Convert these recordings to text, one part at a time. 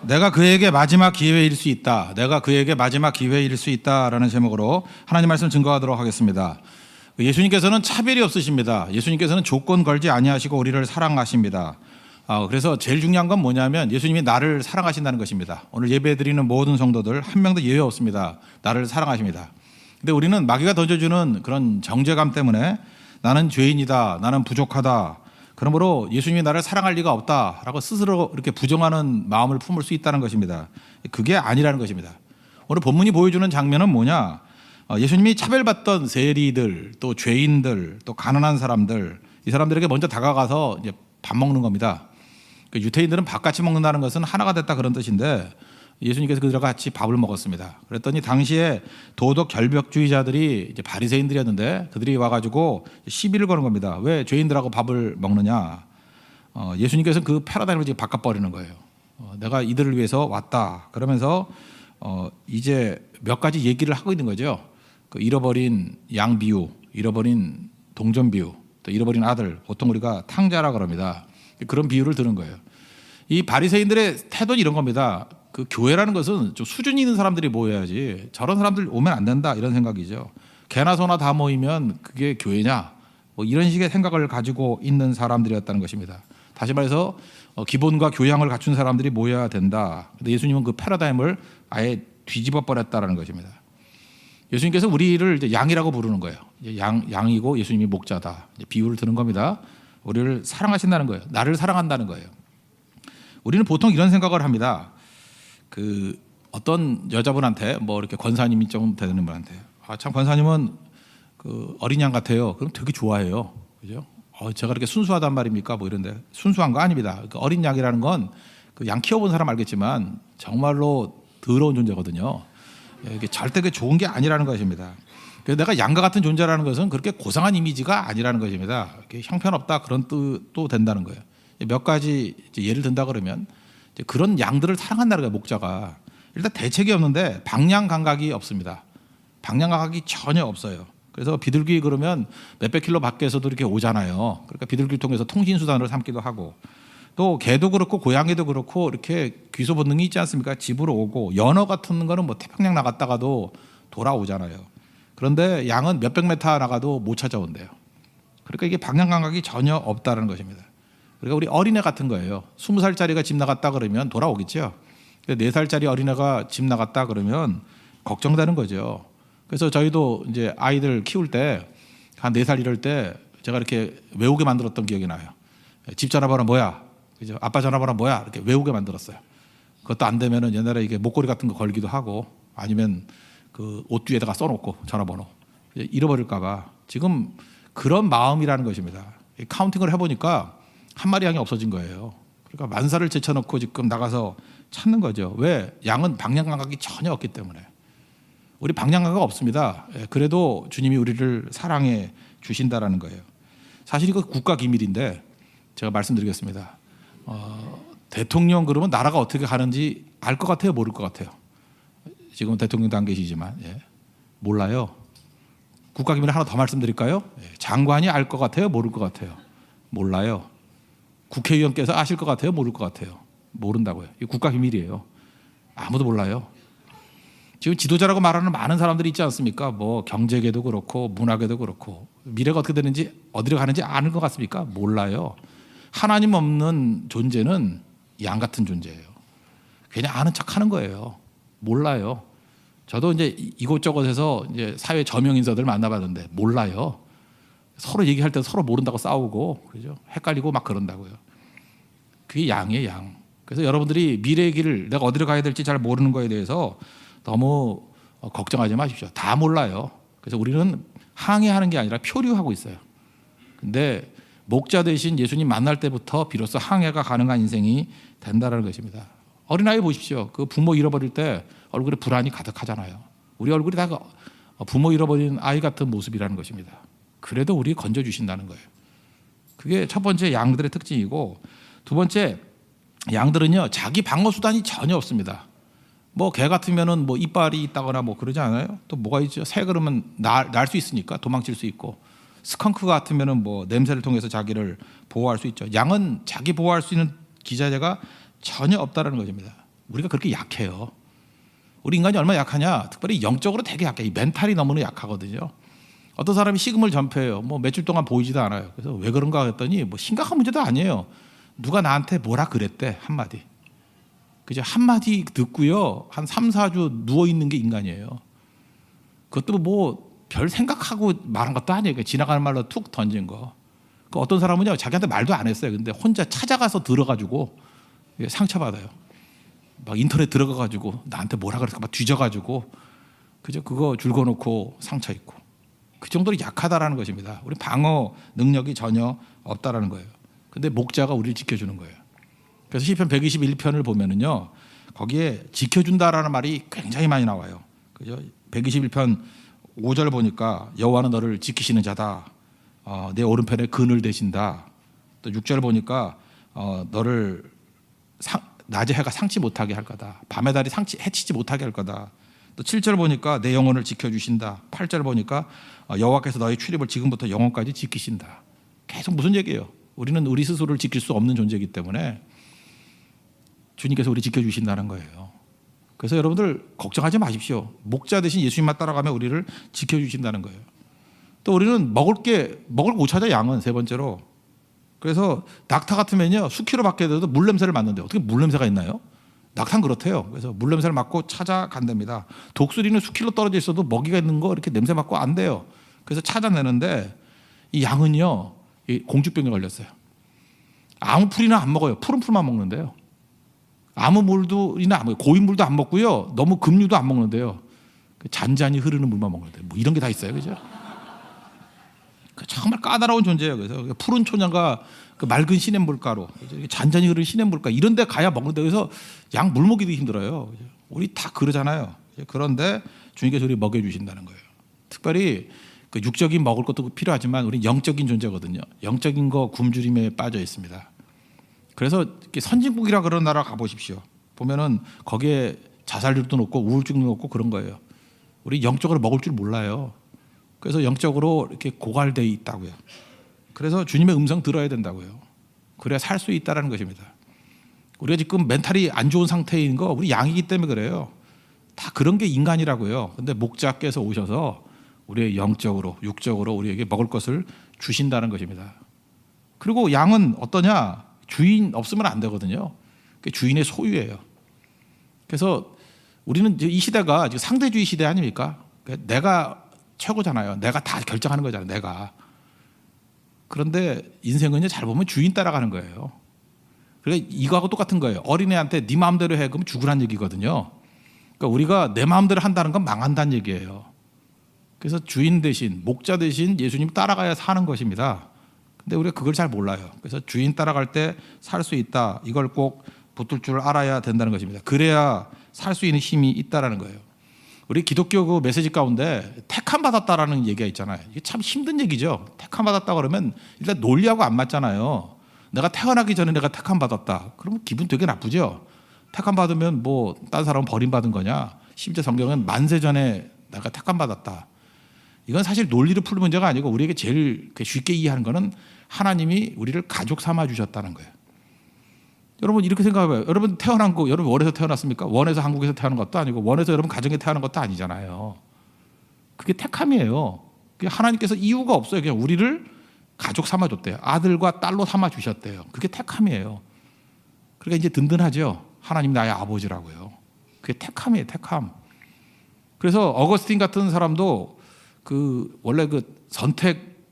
내가 그에게 마지막 기회일 수 있다. 내가 그에게 마지막 기회일 수 있다라는 제목으로 하나님 말씀 증거하도록 하겠습니다. 예수님께서는 차별이 없으십니다. 예수님께서는 조건 걸지 아니하시고 우리를 사랑하십니다. 그래서 제일 중요한 건 뭐냐면 예수님이 나를 사랑하신다는 것입니다. 오늘 예배드리는 모든 성도들 한 명도 예외 없습니다. 나를 사랑하십니다. 근데 우리는 마귀가 던져주는 그런 정죄감 때문에 나는 죄인이다, 나는 부족하다, 그러므로 예수님이 나를 사랑할 리가 없다라고 스스로 이렇게 부정하는 마음을 품을 수 있다는 것입니다. 그게 아니라는 것입니다. 오늘 본문이 보여주는 장면은 뭐냐? 예수님이 차별받던 세리들, 또 죄인들, 또 가난한 사람들, 이 사람들에게 먼저 다가가서 이제 밥 먹는 겁니다. 유태인들은 밥 같이 먹는다는 것은 하나가 됐다 그런 뜻인데 예수님께서 그들과 같이 밥을 먹었습니다. 그랬더니 당시에 도덕 결벽주의자들이 이제 바리새인들이었는데 그들이 와가지고 시비를 거는 겁니다. 왜 죄인들하고 밥을 먹느냐? 예수님께서는 그 패러다임을 지금 바꿔버리는 거예요. 내가 이들을 위해서 왔다. 그러면서 이제 몇 가지 얘기를 하고 있는 거죠. 그 잃어버린 양 비유, 잃어버린 동전 비유, 또 잃어버린 아들, 보통 우리가 탕자라 그럽니다. 그런 비유를 드는 거예요. 이 바리새인들의 태도는 이런 겁니다. 그 교회라는 것은 좀 수준이 있는 사람들이 모여야지 저런 사람들 오면 안 된다 이런 생각이죠. 개나 소나 다 모이면 그게 교회냐? 뭐 이런 식의 생각을 가지고 있는 사람들이었다는 것입니다. 다시 말해서 기본과 교양을 갖춘 사람들이 모여야 된다. 근데 예수님은 그 패러다임을 아예 뒤집어 버렸다라는 것입니다. 예수님께서 우리를 이제 양이라고 부르는 거예요. 양이고 예수님이 목자다. 이제 비유를 드는 겁니다. 우리를 사랑하신다는 거예요. 나를 사랑한다는 거예요. 우리는 보통 이런 생각을 합니다. 그 어떤 여자분한테 뭐 이렇게 권사님이 좀 되는 분한테 참 권사님은 그 어린 양 같아요. 그럼 되게 좋아해요. 그죠? 제가 그렇게 순수하단 말입니까? 뭐 이런데 순수한 거 아닙니다. 그 어린 양이라는 건 그 양 키워본 사람 알겠지만 정말로 더러운 존재거든요. 이게 절대 그 좋은 게 아니라는 것입니다. 그래서 내가 양과 같은 존재라는 것은 그렇게 고상한 이미지가 아니라는 것입니다. 형편없다 그런 뜻도 된다는 거예요. 몇 가지 예를 든다 그러면 그런 양들을 사랑한다는 거예요. 목자가 일단 대책이 없는데 방향 감각이 없습니다. 방향 감각이 전혀 없어요. 그래서 비둘기 그러면 몇백 킬로 밖에서도 이렇게 오잖아요. 그러니까 비둘기를 통해서 통신 수단으로 삼기도 하고 또 개도 그렇고 고양이도 그렇고 이렇게 귀소 본능이 있지 않습니까? 집으로 오고 연어 같은 거는 뭐 태평양 나갔다가도 돌아오잖아요. 그런데 양은 몇백 메타 나가도 못 찾아온대요. 그러니까 이게 방향 감각이 전혀 없다는 것입니다. 그러니까 우리 어린애 같은 거예요. 20살짜리가 집 나갔다 그러면 돌아오겠죠. 4살짜리 어린애가 집 나갔다 그러면 걱정되는 거죠. 그래서 저희도 이제 아이들 키울 때 한 4살 이럴 때 제가 이렇게 외우게 만들었던 기억이 나요. 집 전화번호 뭐야? 그죠? 아빠 전화번호 뭐야? 이렇게 외우게 만들었어요. 그것도 안 되면은 옛날에 이게 목걸이 같은 거 걸기도 하고 아니면 그 옷 뒤에다가 써놓고 전화번호 잃어버릴까봐 지금 그런 마음이라는 것입니다. 카운팅을 해보니까 한 마리 양이 없어진 거예요. 그러니까 만사를 제쳐놓고 지금 나가서 찾는 거죠. 왜? 양은 방향 감각이 전혀 없기 때문에. 우리 방향 감각 없습니다. 그래도 주님이 우리를 사랑해 주신다라는 거예요. 사실 이거 국가 기밀인데 제가 말씀드리겠습니다. 대통령 그러면 나라가 어떻게 가는지 알 것 같아요? 모를 것 같아요? 지금 대통령도 안 계시지만 몰라요. 국가 기밀 하나 더 말씀드릴까요? 장관이 알 것 같아요? 모를 것 같아요? 몰라요. 국회의원께서 아실 것 같아요? 모를 것 같아요? 모른다고요. 이 국가 기밀이에요. 아무도 몰라요. 지금 지도자라고 말하는 많은 사람들이 있지 않습니까? 뭐 경제계도 그렇고 문화계도 그렇고 미래가 어떻게 되는지 어디로 가는지 아는 것 같습니까? 몰라요. 하나님 없는 존재는 양 같은 존재예요. 그냥 아는 척하는 거예요. 몰라요. 저도 이제 이곳저곳에서 이제 사회 저명 인사들 만나봤는데 몰라요. 서로 얘기할 때 서로 모른다고 싸우고 그죠? 헷갈리고 막 그런다고요. 그게 양이에요, 양. 그래서 여러분들이 미래의 길을 내가 어디로 가야 될지 잘 모르는 거에 대해서 너무 걱정하지 마십시오. 다 몰라요. 그래서 우리는 항해하는 게 아니라 표류하고 있어요. 근데 목자 대신 예수님 만날 때부터 비로소 항해가 가능한 인생이 된다는 것입니다. 어린아이 보십시오. 그 부모 잃어버릴 때 얼굴에 불안이 가득하잖아요. 우리 얼굴이 다 부모 잃어버린 아이 같은 모습이라는 것입니다. 그래도 우리 건져주신다는 거예요. 그게 첫 번째 양들의 특징이고 두 번째 양들은요 자기 방어 수단이 전혀 없습니다. 뭐 개 같으면은 뭐 이빨이 있다거나 뭐 그러지 않아요? 또 뭐가 있죠? 새 그러면 날 수 있으니까 도망칠 수 있고 스컹크 같으면은 뭐 냄새를 통해서 자기를 보호할 수 있죠. 양은 자기 보호할 수 있는 기자재가 전혀 없다는 것입니다. 우리가 그렇게 약해요. 우리 인간이 얼마나 약하냐? 특별히 영적으로 되게 약해. 이 멘탈이 너무나 약하거든요. 어떤 사람이 식음을 전폐해요. 뭐 며칠 동안 보이지도 않아요. 그래서 왜 그런가 했더니 뭐 심각한 문제도 아니에요. 누가 나한테 뭐라 그랬대 한마디. 그죠? 한마디 듣고요. 한 3, 4주 누워있는 게 인간이에요. 그것도 뭐 별 생각하고 말한 것도 아니에요. 지나가는 말로 툭 던진 거. 그 어떤 사람은요. 자기한테 말도 안 했어요. 근데 혼자 찾아가서 들어가지고 상처받아요. 막 인터넷 들어가가지고 나한테 뭐라 그랬을까 막 뒤져가지고 그죠? 그거 줄거놓고 상처 입고. 그 정도로 약하다라는 것입니다. 우리 방어 능력이 전혀 없다라는 거예요. 근데 목자가 우리를 지켜주는 거예요. 그래서 시편 121편을 보면은요, 거기에 지켜준다라는 말이 굉장히 많이 나와요. 그죠? 121편 5절 보니까 여호와는 너를 지키시는 자다. 내 오른편에 그늘 대신다. 또 6절 보니까 너를 낮에 해가 상치 못하게 할 거다. 밤의 달이 해치지 못하게 할 거다. 또 7절 보니까 내 영혼을 지켜주신다. 8절 보니까 여호와께서 너의 출입을 지금부터 영원까지 지키신다. 계속 무슨 얘기예요? 우리는 우리 스스로를 지킬 수 없는 존재이기 때문에 주님께서 우리 지켜주신다는 거예요. 그래서 여러분들 걱정하지 마십시오. 목자 대신 예수님만 따라가면 우리를 지켜주신다는 거예요. 또 우리는 먹을 걸 못 찾아, 양은. 세 번째로. 그래서 낙타 같으면요, 수키로 밖에 돼도 물 냄새를 맡는데 어떻게 물 냄새가 있나요? 낙타는 그렇대요. 그래서 물 냄새를 맡고 찾아간답니다. 독수리는 수킬로 떨어져 있어도 먹이가 있는 거 이렇게 냄새 맡고 안 돼요. 그래서 찾아내는데 이 양은요, 이 공주병에 걸렸어요. 아무 풀이나 안 먹어요. 푸른 풀만 먹는데요. 아무 물이나 안 먹어요. 고인 물도 안 먹고요. 너무 급류도 안 먹는데요. 잔잔히 흐르는 물만 먹는데 뭐 이런 게 다 있어요, 그죠? 정말 까다로운 존재예요. 그래서 푸른 초장과 그 맑은 시냇물가로 잔잔히 흐르는 시냇물가 이런 데 가야 먹는데, 그래서 양 물 먹이도 힘들어요. 우리 다 그러잖아요. 그런데 주님께서 우리 먹여주신다는 거예요. 특별히 그 육적인 먹을 것도 필요하지만 우리 영적인 존재거든요. 영적인 거 굶주림에 빠져 있습니다. 그래서 선진국이라 그런 나라 가보십시오. 보면은 거기에 자살률도 높고 우울증도 높고 그런 거예요. 우리 영적으로 먹을 줄 몰라요. 그래서 영적으로 이렇게 고갈되어 있다고요. 그래서 주님의 음성 들어야 된다고요. 그래야 살 수 있다는 것입니다. 우리가 지금 멘탈이 안 좋은 상태인 거 우리 양이기 때문에 그래요. 다 그런 게 인간이라고요. 근데 목자께서 오셔서 우리의 영적으로 육적으로 우리에게 먹을 것을 주신다는 것입니다. 그리고 양은 어떠냐? 주인 없으면 안 되거든요. 주인의 소유예요. 그래서 우리는 이 시대가 지금 상대주의 시대 아닙니까? 내가 최고잖아요. 내가 다 결정하는 거잖아요. 내가. 그런데 인생은요, 잘 보면 주인 따라가는 거예요. 그러니까 이거하고 똑같은 거예요. 어린애한테 네 마음대로 해 그러면 죽으란 얘기거든요. 그러니까 우리가 내 마음대로 한다는 건 망한다는 얘기예요. 그래서 주인 대신, 목자 대신 예수님 따라가야 사는 것입니다. 근데 우리가 그걸 잘 몰라요. 그래서 주인 따라갈 때 살 수 있다. 이걸 꼭 붙들 줄 알아야 된다는 것입니다. 그래야 살 수 있는 힘이 있다라는 거예요. 우리 기독교 그 메시지 가운데 택함 받았다라는 얘기가 있잖아요. 이게 참 힘든 얘기죠. 택함 받았다 그러면 일단 논리하고 안 맞잖아요. 내가 태어나기 전에 내가 택함 받았다. 그러면 기분 되게 나쁘죠. 택함 받으면 뭐 딴 사람은 버림받은 거냐. 심지어 성경은 만세 전에 내가 택함 받았다. 이건 사실 논리를 풀 문제가 아니고 우리에게 제일 쉽게 이해하는 거는 하나님이 우리를 가족 삼아 주셨다는 거예요. 여러분 이렇게 생각해봐요. 여러분 태어난 거, 여러분 원에서 태어났습니까? 원에서 한국에서 태어난 것도 아니고 원에서 여러분 가정에 태어난 것도 아니잖아요. 그게 택함이에요. 하나님께서 이유가 없어요. 그냥 우리를 가족 삼아줬대요. 아들과 딸로 삼아주셨대요. 그게 택함이에요. 그러니까 이제 든든하죠. 하나님 나의 아버지라고요. 그게 택함이에요. 택함. 그래서 어거스틴 같은 사람도 그 원래 그 선택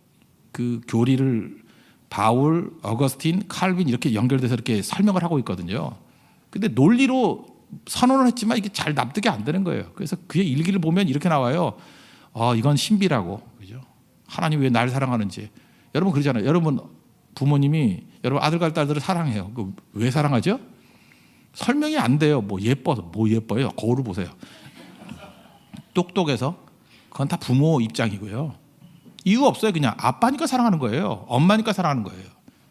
그 교리를 바울, 어거스틴, 칼빈 이렇게 연결돼서 이렇게 설명을 하고 있거든요. 근데 논리로 선언을 했지만 이게 잘 납득이 안 되는 거예요. 그래서 그의 일기를 보면 이렇게 나와요. 이건 신비라고. 그죠? 하나님 왜 날 사랑하는지. 여러분 그러잖아요. 여러분 부모님이 여러분 아들과 딸들을 사랑해요. 왜 사랑하죠? 설명이 안 돼요. 뭐 예뻐서. 뭐 예뻐요? 거울을 보세요. 똑똑해서. 그건 다 부모 입장이고요. 이유 없어요. 그냥 아빠니까 사랑하는 거예요. 엄마니까 사랑하는 거예요.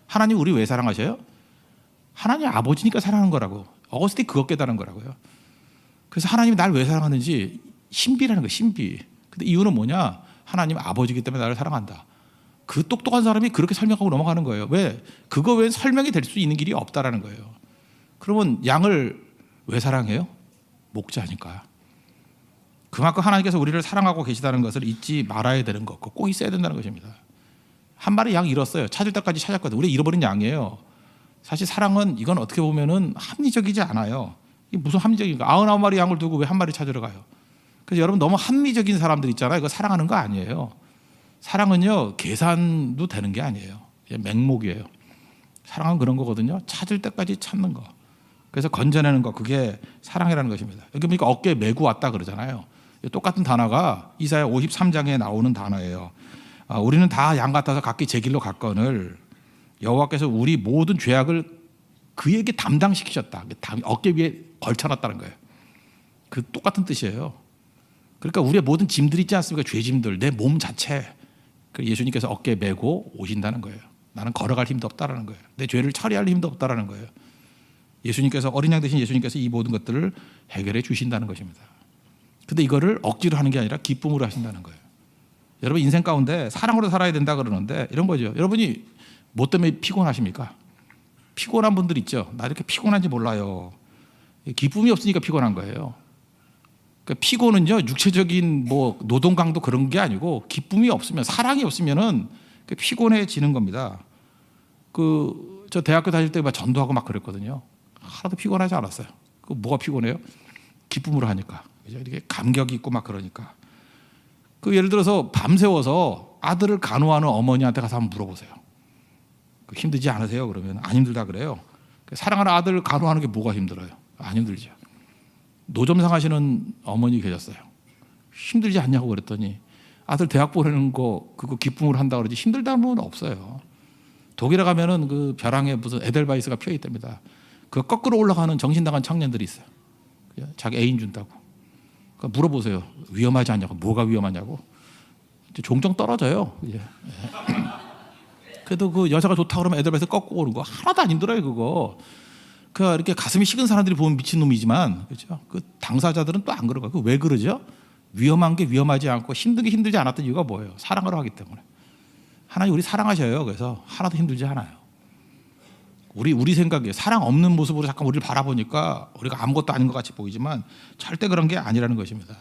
하나님 우리 왜 사랑하셔요? 하나님 아버지니까 사랑하는 거라고. 어거스틴 그것 깨달은 거라고요. 그래서 하나님이 날 왜 사랑하는지 신비라는 거예요. 신비. 근데 이유는 뭐냐? 하나님 아버지이기 때문에 나를 사랑한다. 그 똑똑한 사람이 그렇게 설명하고 넘어가는 거예요. 왜? 그거 외엔 설명이 될 수 있는 길이 없다라는 거예요. 그러면 양을 왜 사랑해요? 목자니까. 그만큼 하나님께서 우리를 사랑하고 계시다는 것을 잊지 말아야 되는 것, 꼭 있어야 된다는 것입니다. 한 마리 양 잃었어요. 찾을 때까지 찾았거든요. 우리 잃어버린 양이에요. 사실 사랑은 이건 어떻게 보면은 합리적이지 않아요. 이게 무슨 합리적인가? 99마리 양을 두고 왜 한 마리 찾으러 가요? 그래서 여러분 너무 합리적인 사람들 있잖아요. 이거 사랑하는 거 아니에요. 사랑은요 계산도 되는 게 아니에요. 맹목이에요. 사랑은 그런 거거든요. 찾을 때까지 찾는 거. 그래서 건져내는 거, 그게 사랑이라는 것입니다. 여기 보니까 어깨에 메고 왔다 그러잖아요. 똑같은 단어가 이사야 53장에 나오는 단어예요. 우리는 다 양 같아서 각기 제 길로 갔거늘 여호와께서 우리 모든 죄악을 그에게 담당시키셨다. 어깨 위에 걸쳐놨다는 거예요. 그 똑같은 뜻이에요. 그러니까 우리의 모든 짐들 있지 않습니까? 죄짐들, 내 몸 자체. 예수님께서 어깨에 메고 오신다는 거예요. 나는 걸어갈 힘도 없다라는 거예요. 내 죄를 처리할 힘도 없다라는 거예요. 예수님께서, 어린 양 되신 예수님께서 이 모든 것들을 해결해 주신다는 것입니다. 근데 이거를 억지로 하는 게 아니라 기쁨으로 하신다는 거예요. 여러분 인생 가운데 사랑으로 살아야 된다 그러는데 이런 거죠. 여러분이 뭐 때문에 피곤하십니까? 피곤한 분들 있죠. 나 이렇게 피곤한지 몰라요. 기쁨이 없으니까 피곤한 거예요. 그러니까 피곤은요 육체적인 뭐 노동 강도 그런 게 아니고 기쁨이 없으면, 사랑이 없으면은 피곤해지는 겁니다. 저 대학교 다닐 때 막 전도하고 막 그랬거든요. 하나도 피곤하지 않았어요. 뭐가 피곤해요? 기쁨으로 하니까. 이렇게 감격이 있고 막 그러니까. 예를 들어서 밤새워서 아들을 간호하는 어머니한테 가서 한번 물어보세요. 힘들지 않으세요? 그러면 안 힘들다 그래요. 사랑하는 아들을 간호하는 게 뭐가 힘들어요? 안 힘들죠. 노점상 하시는 어머니 계셨어요. 힘들지 않냐고 그랬더니 아들 대학 보내는 거 그거 기쁨으로 한다고 그러지 힘들다는 건 없어요. 독일에 가면은 그 벼랑에 무슨 에델바이스가 피어 있답니다. 그 거꾸로 올라가는 정신 나간 청년들이 있어요. 자기 애인 준다고. 물어보세요. 위험하지 않냐고. 뭐가 위험하냐고. 종종 떨어져요. 그래도 그 여자가 좋다 그러면 에델바이스 꺾고 오는 거 하나도 안 힘들어요. 그거. 이렇게 가슴이 식은 사람들이 보면 미친 놈이지만, 그렇죠? 그 당사자들은 또 안 그런 거예요. 왜 그러죠? 위험한 게 위험하지 않고 힘든 게 힘들지 않았던 이유가 뭐예요? 사랑을 하기 때문에. 하나님 우리 사랑하셔요. 그래서 하나도 힘들지 않아요. 우리 생각에 사랑 없는 모습으로 잠깐 우리를 바라보니까 우리가 아무것도 아닌 것 같이 보이지만 절대 그런 게 아니라는 것입니다.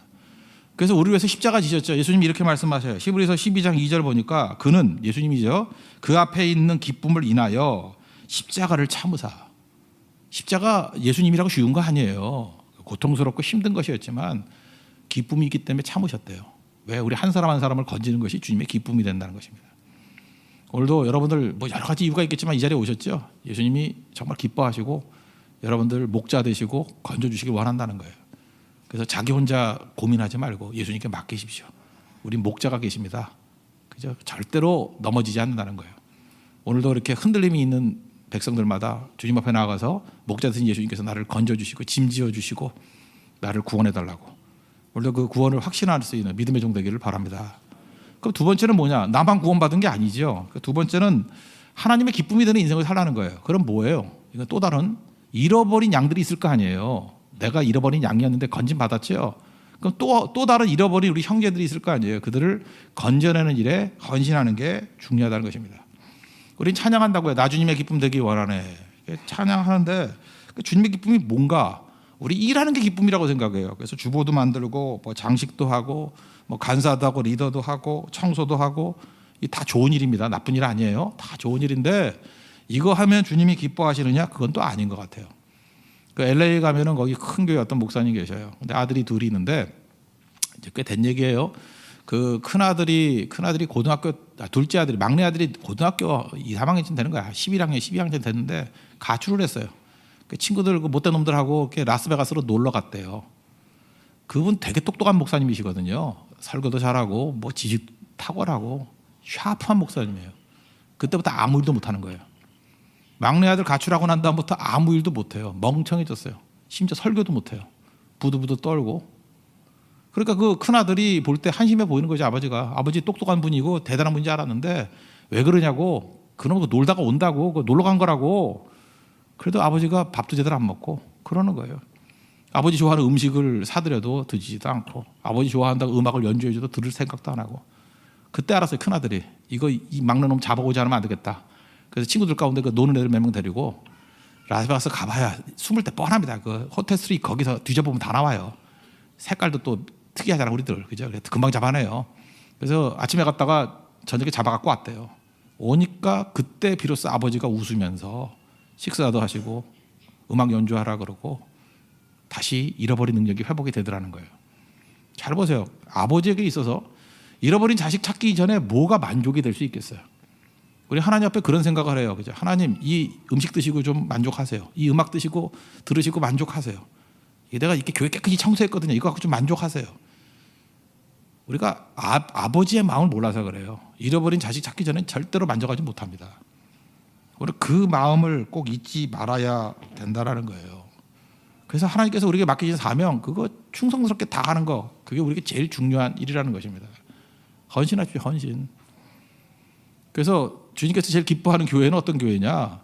그래서 우리를 위해서 십자가 지셨죠. 예수님이 이렇게 말씀하셔요. 히브리서 12장 2절 보니까 그는, 예수님이죠, 그 앞에 있는 기쁨을 인하여 십자가를 참으사. 십자가 예수님이라고 쉬운 거 아니에요. 고통스럽고 힘든 것이었지만 기쁨이 있기 때문에 참으셨대요. 왜? 우리 한 사람 한 사람을 건지는 것이 주님의 기쁨이 된다는 것입니다. 오늘도 여러분들 뭐 여러 가지 이유가 있겠지만 이 자리에 오셨죠. 예수님이 정말 기뻐하시고 여러분들 목자 되시고 건져주시길 원한다는 거예요. 그래서 자기 혼자 고민하지 말고 예수님께 맡기십시오. 우리 목자가 계십니다. 그죠? 절대로 넘어지지 않는다는 거예요. 오늘도 이렇게 흔들림이 있는 백성들마다 주님 앞에 나아가서 목자 되신 예수님께서 나를 건져주시고 짐지어주시고 나를 구원해달라고, 오늘도 그 구원을 확신할 수 있는 믿음의 종 되기를 바랍니다. 그럼 두 번째는 뭐냐? 나만 구원받은 게 아니죠. 두 번째는 하나님의 기쁨이 되는 인생을 살라는 거예요. 그럼 뭐예요? 이건 또 다른 잃어버린 양들이 있을 거 아니에요. 내가 잃어버린 양이었는데 건진 받았죠. 그럼 또 다른 잃어버린 우리 형제들이 있을 거 아니에요. 그들을 건져내는 일에 헌신하는 게 중요하다는 것입니다. 우린 찬양한다고 해요. 나 주님의 기쁨 되기 원하네. 찬양하는데 주님의 기쁨이 뭔가? 우리 일하는 게 기쁨이라고 생각해요. 그래서 주보도 만들고 뭐 장식도 하고 뭐 간사도 하고 리더도 하고 청소도 하고, 이 다 좋은 일입니다. 나쁜 일 아니에요. 다 좋은 일인데 이거 하면 주님이 기뻐하시느냐? 그건 또 아닌 것 같아요. LA 가면은 거기 큰 교회 어떤 목사님 계셔요. 근데 아들이 둘이 있는데 이제 꽤 된 얘기예요. 그 큰 아들이 고등학교, 둘째 아들이, 막내 아들이 고등학교 2, 3학년쯤 되는 거야. 11학년, 12학년 됐는데 가출을 했어요. 그 친구들, 그 못된 놈들하고 라스베가스로 놀러 갔대요. 그분 되게 똑똑한 목사님이시거든요. 설교도 잘하고 뭐 지식 탁월하고 샤프한 목사님이에요. 그때부터 아무 일도 못하는 거예요. 막내 아들 가출하고 난 다음부터 아무 일도 못해요. 멍청해졌어요. 심지어 설교도 못해요. 부두부두 떨고. 그러니까 그 큰아들이 볼 때 한심해 보이는 거죠. 아버지 똑똑한 분이고 대단한 분인지 알았는데 왜 그러냐고. 그놈도 놀다가 온다고, 놀러 간 거라고. 그래도 아버지가 밥도 제대로 안 먹고 그러는 거예요. 아버지 좋아하는 음식을 사드려도 드시지도 않고, 아버지 좋아한다고 음악을 연주해줘도 들을 생각도 안 하고. 그때 알았어요. 큰아들이 이 막내 놈 잡아오지 않으면 안 되겠다. 그래서 친구들 가운데 그 노는 애들 몇 명 데리고 라스베가스 가봐야 숨을 때 뻔합니다. 그 호텔 스트릿 거기서 뒤져보면 다 나와요. 색깔도 또 특이하잖아 우리들, 그죠? 그래서 금방 잡아내요. 그래서 아침에 갔다가 저녁에 잡아갖고 왔대요. 오니까 그때 비로소 아버지가 웃으면서 식사도 하시고 음악 연주하라 그러고 다시 잃어버린 능력이 회복이 되더라는 거예요. 잘 보세요. 아버지에게 있어서 잃어버린 자식 찾기 전에 뭐가 만족이 될 수 있겠어요? 우리 하나님 앞에 그런 생각을 해요. 그죠? 하나님, 이 음식 드시고 좀 만족하세요. 이 음악 드시고 들으시고 만족하세요. 내가 이렇게 교회 깨끗이 청소했거든요. 이거 갖고 좀 만족하세요. 우리가 아버지의 마음을 몰라서 그래요. 잃어버린 자식 찾기 전에 절대로 만족하지 못합니다. 우리 그 마음을 꼭 잊지 말아야 된다라는 거예요. 그래서 하나님께서 우리에게 맡기신 사명, 그거 충성스럽게 다 하는 거, 그게 우리에게 제일 중요한 일이라는 것입니다. 헌신하십시오, 헌신. 그래서 주님께서 제일 기뻐하는 교회는 어떤 교회냐?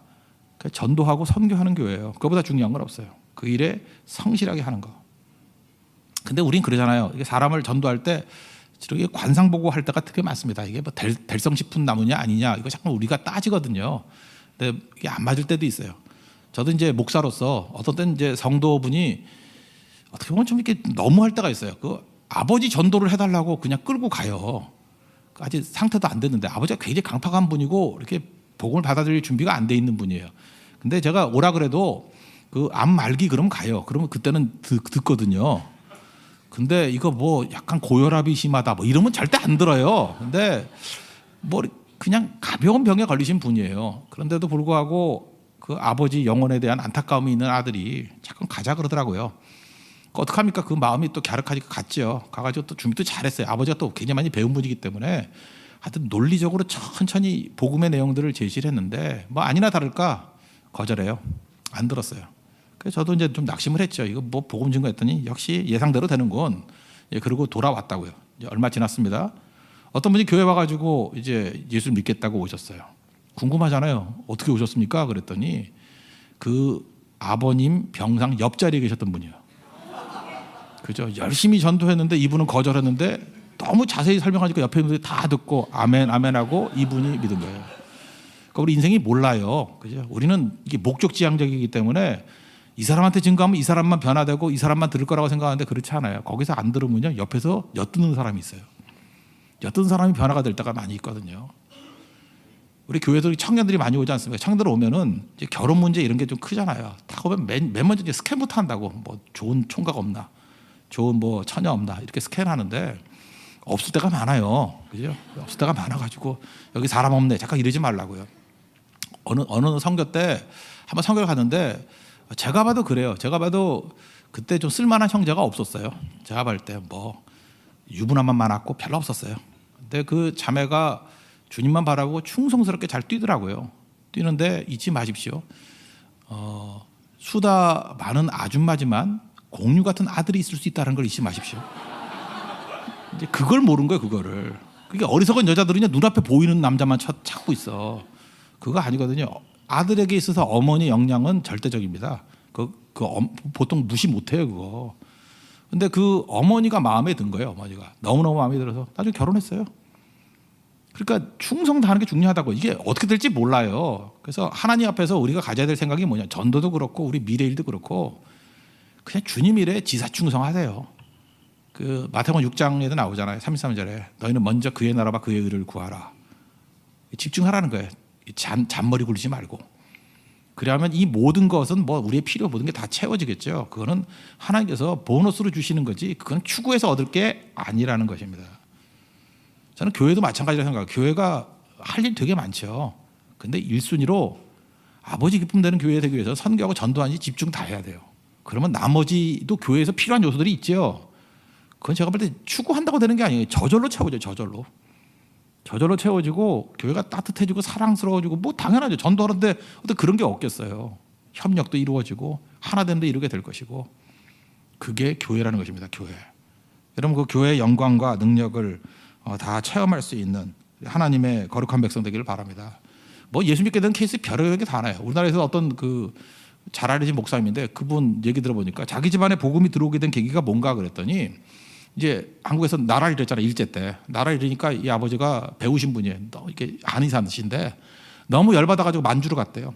전도하고 선교하는 교회예요. 그거보다 중요한 건 없어요. 그 일에 성실하게 하는 거. 근데 우린 그러잖아요. 이게 사람을 전도할 때 이렇게 관상 보고 할 때가 되게 많습니다. 이게 뭐 될성 싶은 나무냐 아니냐 이거 자꾸 우리가 따지거든요. 근데 이게 안 맞을 때도 있어요. 저도 이제 목사로서 어떤 때는 이제 성도분이 어떻게 보면 좀 이렇게 너무할 때가 있어요. 그 아버지 전도를 해달라고 그냥 끌고 가요. 아직 상태도 안 됐는데 아버지가 굉장히 강팍한 분이고 이렇게 복음을 받아들일 준비가 안 돼 있는 분이에요. 근데 제가 오라 그래도 그 암 말기 그러면 가요. 그러면 그때는 듣거든요. 근데 이거 뭐 약간 고혈압이 심하다 뭐 이러면 절대 안 들어요. 근데 뭐 그냥 가벼운 병에 걸리신 분이에요. 그런데도 불구하고 그 아버지 영혼에 대한 안타까움이 있는 아들이 잠깐 가자 그러더라고요. 어떡합니까? 그 마음이 또 갸륵하니까 갔죠. 가가지고 또 준비도 잘했어요. 아버지가 또 굉장히 많이 배운 분이기 때문에 하여튼 논리적으로 천천히 복음의 내용들을 제시를 했는데 뭐 아니나 다를까 거절해요. 안 들었어요. 그래서 저도 이제 좀 낙심을 했죠. 이거 뭐 복음 증거했더니 역시 예상대로 되는군. 예, 그리고 돌아왔다고요. 이제 얼마 지났습니다. 어떤 분이 교회 와가지고 이제 예수를 믿겠다고 오셨어요. 궁금하잖아요. 어떻게 오셨습니까? 그랬더니 그 아버님 병상 옆자리에 계셨던 분이에요. 그죠? 열심히 전도했는데 이분은 거절했는데 너무 자세히 설명하니까 옆에 있는 분들이 다 듣고 아멘 아멘 하고 이분이 믿은 거예요. 그러니까 우리 인생이 몰라요. 그죠? 우리는 이게 목적지향적이기 때문에 이 사람한테 증거하면 이 사람만 변화되고 이 사람만 들을 거라고 생각하는데 그렇지 않아요. 거기서 안 들으면요 옆에서 엿듣는 사람이 있어요. 엿듣는 사람이 변화가 될 때가 많이 있거든요. 우리 교회들 청년들이 많이 오지 않습니까? 청년들 오면은 이제 결혼 문제 이런 게 좀 크잖아요. 다 오면 맨 먼저 이제 스캔부터 한다고. 뭐 좋은 총각 없나, 좋은 뭐 처녀 없나 이렇게 스캔하는데 없을 때가 많아요. 그죠? 없을 때가 많아가지고 여기 사람 없네. 잠깐 이러지 말라고요. 어느 선교 때 한번 선교를 갔는데 제가 봐도 그래요. 제가 봐도 그때 좀 쓸만한 형제가 없었어요. 제가 볼 때 뭐 유부남만 많았고 별로 없었어요. 근데 그 자매가 주님만 바라보고 충성스럽게 잘 뛰더라고요. 뛰는데 잊지 마십시오. 수다 많은 아줌마지만 공유 같은 아들이 있을 수 있다는 걸 잊지 마십시오. 이제 그걸 모르는 거예요. 그거를. 그게 어리석은 여자들은요 눈앞에 보이는 남자만 찾고 있어. 그거 아니거든요. 아들에게 있어서 어머니 영향은 절대적입니다. 보통 무시 못해요 그거. 근데 그 어머니가 마음에 든 거예요. 어머니가 너무너무 마음에 들어서 나중에 결혼했어요. 그러니까 충성 다하는 게 중요하다고. 이게 어떻게 될지 몰라요. 그래서 하나님 앞에서 우리가 가져야 될 생각이 뭐냐. 전도도 그렇고 우리 미래 일도 그렇고 그냥 주님 일에 지사충성하세요. 그 마태복음 6장에도 나오잖아요. 33절에 너희는 먼저 그의 나라와 그의 의를 구하라. 집중하라는 거예요. 잔머리 굴리지 말고. 그러면 이 모든 것은 뭐 우리의 필요 모든 게 다 채워지겠죠. 그거는 하나님께서 보너스로 주시는 거지 그건 추구해서 얻을 게 아니라는 것입니다. 저는 교회도 마찬가지라고 생각해요. 교회가 할 일 되게 많죠. 근데 1순위로 아버지 기쁨 되는 교회 되기 위해서 선교하고 전도하니 집중 다 해야 돼요. 그러면 나머지도 교회에서 필요한 요소들이 있죠. 그건 제가 볼 때 추구한다고 되는 게 아니에요. 저절로 채워져요. 저절로 채워지고 교회가 따뜻해지고 사랑스러워지고 뭐 당연하죠. 전도하는데 어떻게 그런 게 없겠어요. 협력도 이루어지고 하나 되는데 이루게 될 것이고 그게 교회라는 것입니다. 교회. 여러분 그 교회의 영광과 능력을 다 체험할 수 있는 하나님의 거룩한 백성 되기를 바랍니다. 뭐 예수 믿게 된 케이스 별의별 게 다 나요. 우리나라에서 어떤 그 잘 알려진 목사님인데 그분 얘기 들어보니까 자기 집안에 복음이 들어오게 된 계기가 뭔가 그랬더니 이제 한국에서 나라 일했잖아요. 일제 때 나라 일이니까 이 아버지가 배우신 분이에요. 이렇게 한의사신데 너무 열받아가지고 만주를 갔대요.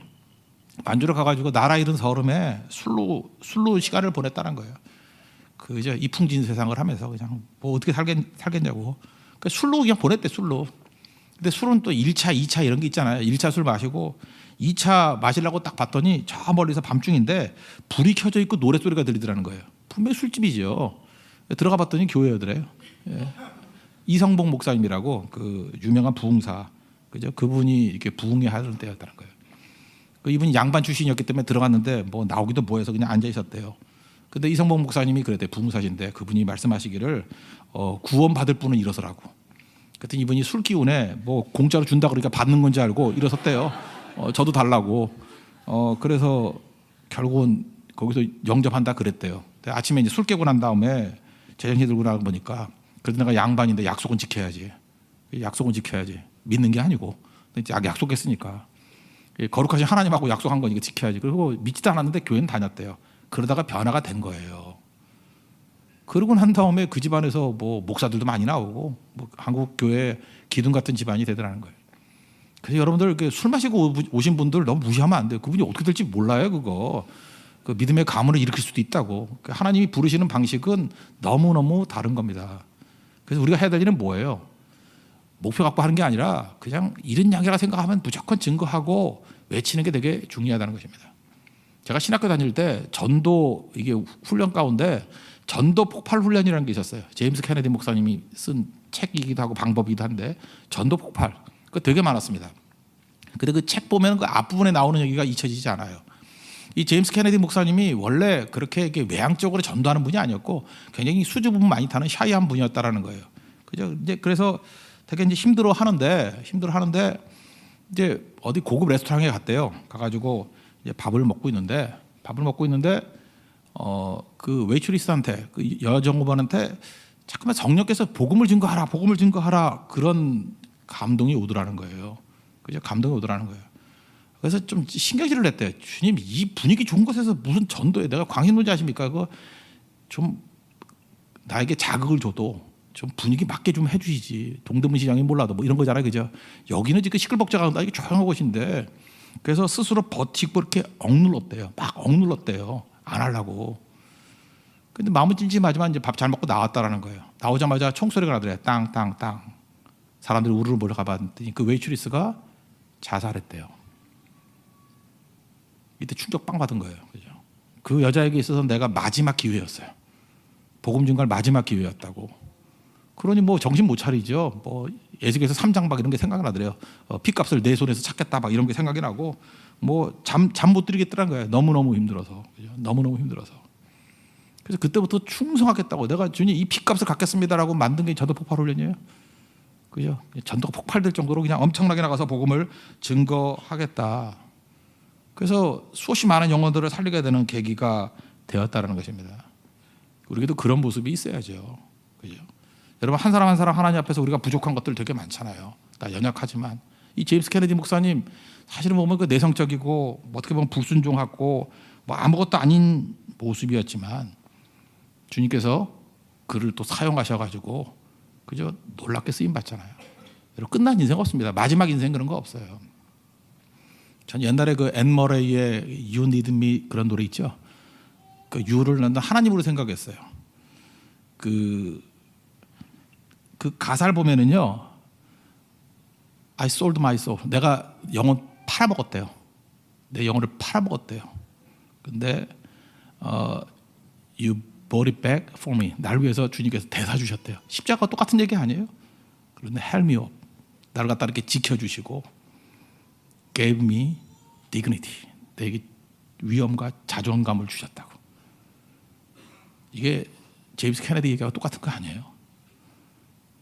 만주를 가가지고 나라 잃은 서름에 술로 시간을 보냈다는 거예요. 그저 이풍진 세상을 하면서 그냥 뭐 어떻게 살겠냐고. 그러니까 술로 그냥 보냈대, 술로. 근데 술은 또 1차, 2차 이런 게 있잖아요. 1차 술 마시고 2차 마시려고 딱 봤더니 저 멀리서 밤중인데 불이 켜져 있고 노랫소리가 들리더라는 거예요. 분명히 술집이죠. 들어가 봤더니 교회더래요. 예. 이성복 목사님이라고 그 유명한 부흥사, 그죠? 그분이 이렇게 부흥회 하던 때였다는 거예요. 그 이분이 양반 출신이었기 때문에 들어갔는데 뭐 나오기도 뭐해서 그냥 앉아 있었대요. 근데 이성복 목사님이 그랬대요. 부흥사신데 그분이 말씀하시기를 구원 받을 분은 일어서라고. 그랬더니 이분이 술 기운에 뭐 공짜로 준다 그러니까 받는 건지 알고 일어섰대요. 저도 달라고. 그래서 결국은 거기서 영접한다 그랬대요. 아침에 이제 술 깨고 난 다음에 제정신 들고 나가 보니까 그래도 내가 양반인데 약속은 지켜야지. 약속은 지켜야지. 믿는 게 아니고 약속했으니까. 거룩하신 하나님하고 약속한 거니까 지켜야지. 그리고 믿지도 않았는데 교회는 다녔대요. 그러다가 변화가 된 거예요. 그러고 난 다음에 그 집안에서 뭐 목사들도 많이 나오고 뭐 한국 교회 기둥 같은 집안이 되더라는 거예요. 그래서 여러분들 술 마시고 오신 분들 너무 무시하면 안 돼요. 그분이 어떻게 될지 몰라요, 그거. 그 믿음의 가문을 일으킬 수도 있다고. 하나님이 부르시는 방식은 너무너무 다른 겁니다. 그래서 우리가 해야 될 일은 뭐예요? 목표 갖고 하는 게 아니라 그냥 이런 양이라 생각하면 무조건 증거하고 외치는 게 되게 중요하다는 것입니다. 제가 신학교 다닐 때 전도 이게 훈련 가운데 전도 폭발 훈련이라는 게 있었어요. 제임스 케네디 목사님이 쓴 책이기도 하고 방법이기도 한데 전도 폭발 그 되게 많았습니다. 근데 그 책 보면 그 앞부분에 나오는 얘기가 잊혀지지 않아요. 이 제임스 케네디 목사님이 원래 그렇게 이렇게 외향적으로 전도하는 분이 아니었고 굉장히 수줍음 많이 타는 샤이한 분이었다라는 거예요. 그죠? 이제 그래서 되게 이제 힘들어 하는데 이제 어디 고급 레스토랑에 갔대요. 가가지고 이제 밥을 먹고 있는데 그 웨이트리스한테 그 여정부한테 잠깐만 성령께서 복음을 증거하라 그런 감동이 오더라는 거예요. 그죠? 감동이 오더라는 거예요. 그래서 좀 신경질을 냈대요. 주님, 이 분위기 좋은 곳에서 무슨 전도에 내가 광신문자 아십니까? 그거 좀 나에게 자극을 줘도 좀 분위기 맞게 좀 해주시지. 동대문 시장이 몰라도 뭐 이런 거잖아요, 그죠? 여기는 지금 시끌벅적하고 이게 조용한 곳인데 그래서 스스로 버티고 이렇게 억눌렀대요. 막 억눌렀대요. 안 하려고. 근데 마음은 찜찜하지만 이제 밥 잘 먹고 나왔다라는 거예요. 나오자마자 총소리가 나더래요. 땅땅땅. 사람들이 우르르 몰려가 봤더니 그 웨이트리스가 자살했대요. 이때 충격 빵 받은 거예요. 그죠? 그 여자에게 있어서 내가 마지막 기회였어요. 복음 증거할 마지막 기회였다고. 그러니 뭐 정신 못 차리죠. 뭐 예수께서 3장 막 이런 게 생각이 나더래요. 핏값을 내 손에서 찾겠다 막 이런 게 생각이 나고 뭐 잠 못 들이겠더라는 거예요. 너무너무 힘들어서. 그죠? 너무너무 힘들어서. 그래서 그때부터 충성하겠다고 내가 주님 이 핏값을 갚겠습니다라고 만든 게 전도 폭발 훈련이에요. 그죠? 전도가 폭발될 정도로 그냥 엄청나게 나가서 복음을 증거하겠다. 그래서 수없이 많은 영혼들을 살리게 되는 계기가 되었다는 것입니다. 우리에게도 그런 모습이 있어야죠. 그죠? 여러분 한 사람 한 사람 하나님 앞에서 우리가 부족한 것들 되게 많잖아요. 나 연약하지만 이 제임스 케네디 목사님 사실은 보면 그 내성적이고 어떻게 보면 불순종하고 뭐 아무것도 아닌 모습이었지만 주님께서 그를 또 사용하셔가지고 그저 놀랍게 쓰임 받잖아요. 여러분 끝난 인생 없습니다. 마지막 인생 그런 거 없어요. 전 옛날에 그 앤 머레이의 You Need Me 그런 노래 있죠. 그 You를 난 하나님으로 생각했어요. 그 가사를 보면은요, I sold my soul. 내가 영혼 팔아먹었대요. 내 영혼을 팔아먹었대요. 근데 You bought it back for me. 날 위해서 주님께서 대사 주셨대요. 십자가가 똑같은 얘기 아니에요? 그런데 help me up. 나를 갖다 이렇게 지켜주시고 gave me dignity. 내게 위엄과 자존감을 주셨다고. 이게 제임스 케네디 얘기가 똑같은 거 아니에요?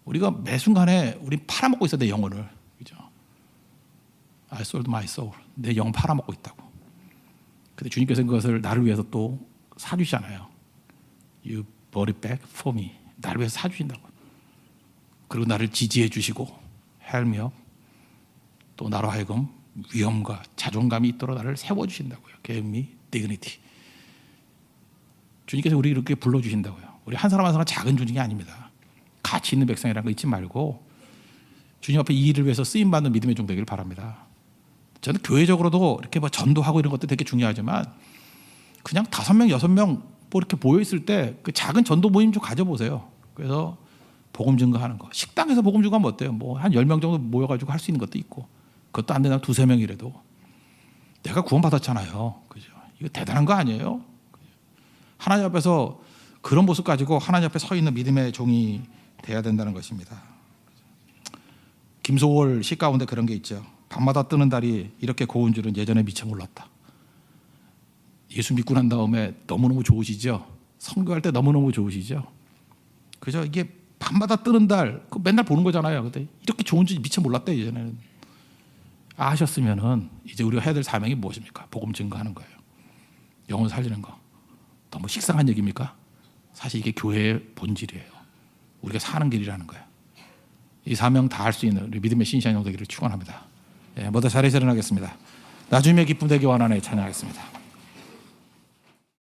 우리가 매 순간에 우리 팔아먹고 있어 내 영혼을. 그죠? I sold my soul. 내 영혼 팔아먹고 있다고. 근데 주님께서 그것을 나를 위해서 또 사주시잖아요. You bought it back for me. 나를 위해서 사주신다고. 그리고 나를 지지해 주시고 help me up. 또 나로 하여금 위엄과 자존감이 있도록 나를 세워주신다고요. Give me dignity. 주님께서 우리 이렇게 불러주신다고요. 우리 한 사람 한 사람 작은 존중이 아닙니다. 가치 있는 백성이라는 거 잊지 말고 주님 앞에 이 일을 위해서 쓰임받는 믿음의 종 되기를 바랍니다. 저는 교회적으로도 이렇게 뭐 전도하고 이런 것도 되게 중요하지만 그냥 5명, 6명 뭐 이렇게 모여 있을 때 그 작은 전도 모임 좀 가져보세요. 그래서 복음 증거하는 거. 식당에서 복음 증거하면 어때요? 뭐 한 10명 정도 모여가지고 할 수 있는 것도 있고, 그것도 안 되나 2-3명이라도 내가 구원받았잖아요. 그죠? 이거 대단한 거 아니에요? 하나님 앞에서 그런 모습 가지고 하나님 앞에 서 있는 믿음의 종이 돼야 된다는 것입니다. 김소월 시 가운데 그런 게 있죠. 밤마다 뜨는 달이 이렇게 고운 줄은 예전에 미처 몰랐다. 예수 믿고 난 다음에 너무너무 좋으시죠? 선교할 때 너무너무 좋으시죠? 그죠? 이게 밤마다 뜨는 달, 맨날 보는 거잖아요. 근데 이렇게 좋은 줄 미처 몰랐대, 예전에는. 아셨으면은 이제 우리가 해야 될 사명이 무엇입니까? 복음 증거하는 거예요. 영혼 살리는 거. 너무 식상한 얘기입니까? 사실 이게 교회의 본질이에요. 우리가 사는 길이라는 거예요. 이 사명 다 할 수 있는 우리 믿음의 신실한 영 되기를 축원합니다. 모두 자리에서 일어나겠습니다. 나중에 기쁨 되기 원하네 찬양하겠습니다.